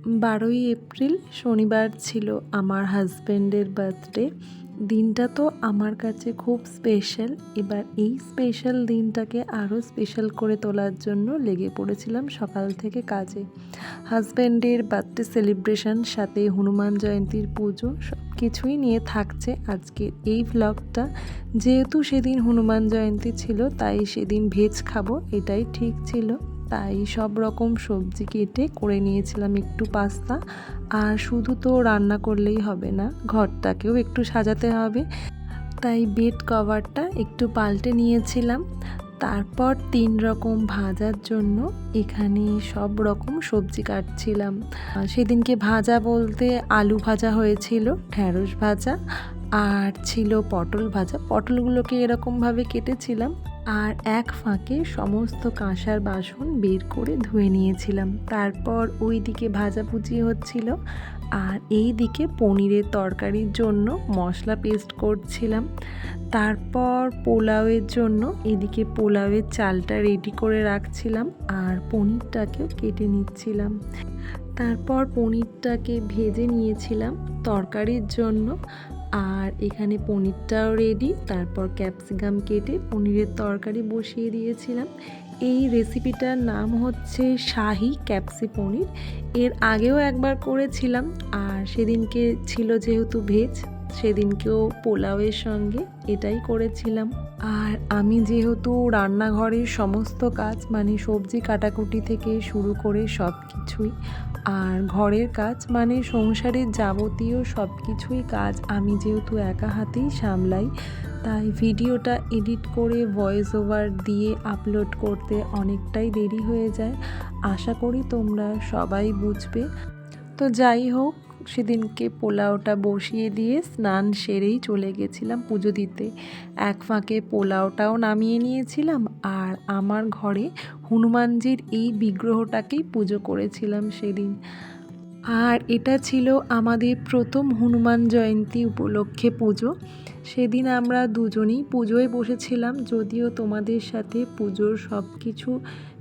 12ই April শনিবার ছিল আমার হাজব্যান্ডের বার্থডে। দিনটা তো আমার কাছে খুব স্পেশাল। এবার এই স্পেশাল দিনটাকে আরও স্পেশাল করে তোলার জন্য লেগে পড়েছিলাম সকাল থেকে কাজে। হাজব্যান্ডের বার্থডে সেলিব্রেশন, সাথে হনুমান জয়ন্তীর পুজো, সব কিছুই নিয়ে থাকছে আজকের এই ভ্লগটা। যেহেতু সেদিন হনুমান জয়ন্তী ছিল, তাই সেদিন ভেজ খাবো এটাই ঠিক ছিল। তাই সব রকম সবজি কেটে করে নিয়েছিলাম একটু পাস্তা। আর শুধু তো রান্না করলেই হবে না, ঘরটাকেও একটু সাজাতে হবে, তাই বেড কভারটা একটু পাল্টে নিয়েছিলাম। তারপর 3 রকম ভাজার জন্য এখানে সব রকম সবজি কাটছিলাম। সেদিনকে ভাজা বলতে আলু ভাজা হয়েছিল, ঢ্যাঁড়স ভাজা, আর ছিল পটল ভাজা। পটলগুলোকে এরকমভাবে কেটেছিলাম, আর এক ফাঁকে সমস্ত কাঁসার বাসন বের করে ধুয়ে নিয়েছিলাম। তারপর ওই দিকে ভাজাভুজি হচ্ছিল, আর এই দিকে পনিরের তরকারির জন্য মশলা পেস্ট করছিলাম। তারপর পোলাওয়ের জন্য এদিকে পোলাওয়ের চালটা রেডি করে রাখছিলাম, আর পনিরটাকেও কেটে নিচ্ছিলাম। তারপর পনিরটাকে ভেজে নিয়েছিলাম তরকারির জন্য, আর এখানে পনিরটাও রেডি। তারপর ক্যাপসিকাম কেটে পনিরের তরকারি বসিয়ে দিয়েছিলাম। এই রেসিপিটার নাম হচ্ছে শাহি ক্যাপসি পনির। এর আগেও একবার করেছিলাম, আর সেদিনকে ছিল যেহেতু ভেজ, সেদিনকেও পোলাওয়ের সঙ্গে এটাই করেছিলাম। আর আমি যেহেতু রান্নাঘরের সমস্ত কাজ, মানে সবজি কাটাকুটি থেকে শুরু করে সব কিছুই, আর ঘরের কাজ মানে সংসারের যাবতীয় সব কিছুই কাজ আমি যেহেতু একা হাতেই সামলাই, তাই ভিডিওটা এডিট করে ভয়েস ওভার দিয়ে আপলোড করতে অনেকটাই দেরি হয়ে যায়। আশা করি তোমরা সবাই বুঝবে। তো যাই হোক, সেদিনকে পোলাওটা বসিয়ে দিয়ে স্নান সেরেই চলে গেছিলাম পুজো দিতে। এক ফাঁকে পোলাওটাও নামিয়ে নিয়েছিলাম, আর আমার ঘরে হনুমানজির এই বিগ্রহটাকেই পুজো করেছিলাম সেদিন। আর এটা ছিল আমাদের প্রথম হনুমান জয়ন্তী উপলক্ষে পুজো। সেদিন আমরা দুজনেই পুজোয় বসেছিলাম, যদিও তোমাদের সাথে পুজোর সব কিছু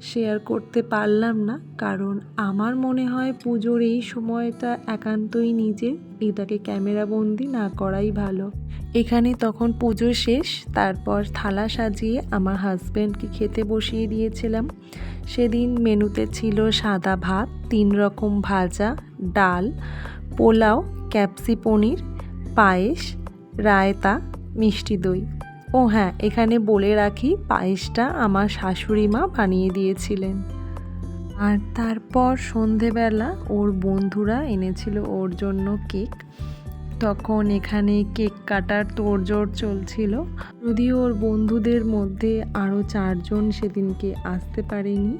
শেয়ার করতে পারলাম না, কারণ আমার মনে হয় পুজোর এই সময়টা একান্তই নিজের, এটাকে ক্যামেরাবন্দি না করাই ভালো। এখানে তখন পুজো শেষ, তারপর থালা সাজিয়ে আমার হাজব্যান্ডকে খেতে বসিয়ে দিয়েছিলাম। সেদিন মেনুতে ছিল সাদা ভাত, 3 রকম ভাজা, ডাল, পোলাও, ক্যাপসি পনির, পায়েস, রায়তা, মিষ্টি দই। ও হ্যাঁ, এখানে বলে রাখি পায়েসটা আমার শাশুড়ি মা বানিয়ে দিয়েছিলেন। আর তারপর সন্ধেবেলা ওর বন্ধুরা এনেছিল ওর জন্য কেক। তখন এখানে কেক কাটার তোড়জোড় চলছিল, যদিও ওর বন্ধুদের মধ্যে আরও 4 জন সেদিনকে আসতে পারেনি।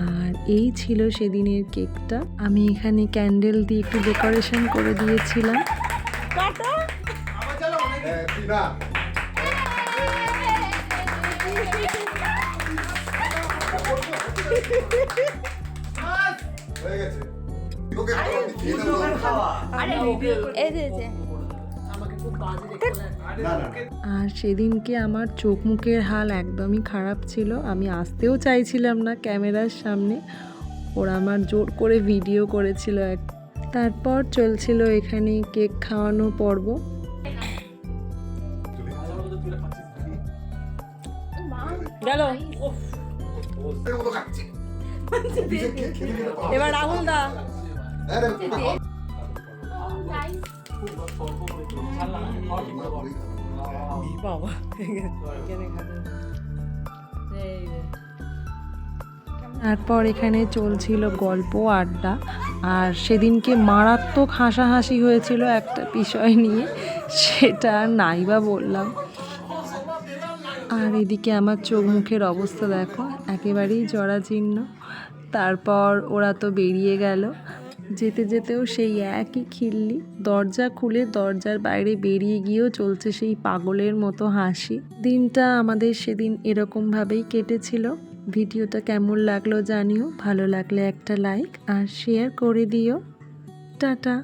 আর এই ছিল সেদিনের কেকটা। আমি এখানে ক্যান্ডেল দিয়ে একটু ডেকোরেশন করে দিয়েছিলাম। আর সেদিনকে আমার চোখ মুখের হাল একদমই খারাপ ছিল, আমি আসতেও চাইছিলাম না ক্যামেরার সামনে। ওরা আমার জোর করে ভিডিও করেছিল। তারপর চলছিল এখানে কেক খাওয়ানো পর্ব। এবার রাহুল দা তারপর এখানে চলছিল গল্প আড্ডা। আর সেদিনকে মারাত্মক হাসাহাসি হয়েছিল একটা বিষয় নিয়ে, সেটা নাই বা বললাম। আর এদিকে আমার চোখ মুখের অবস্থা দেখো, একেবারেই জরাজীর্ণ। তারপর ওরা তো বেরিয়ে গেল, যেতে যেতেও সেই একই খিল্লি। দরজা খুলে দরজার বাইরে বেরিয়ে গিয়েও চলছে সেই পাগলের মতো হাসি। দিনটা আমাদের সেদিন এরকমভাবেই কেটেছিল। ভিডিওটা কেমন লাগলো জানিও, ভালো লাগলে একটা লাইক আর শেয়ার করে দিও। টাটা।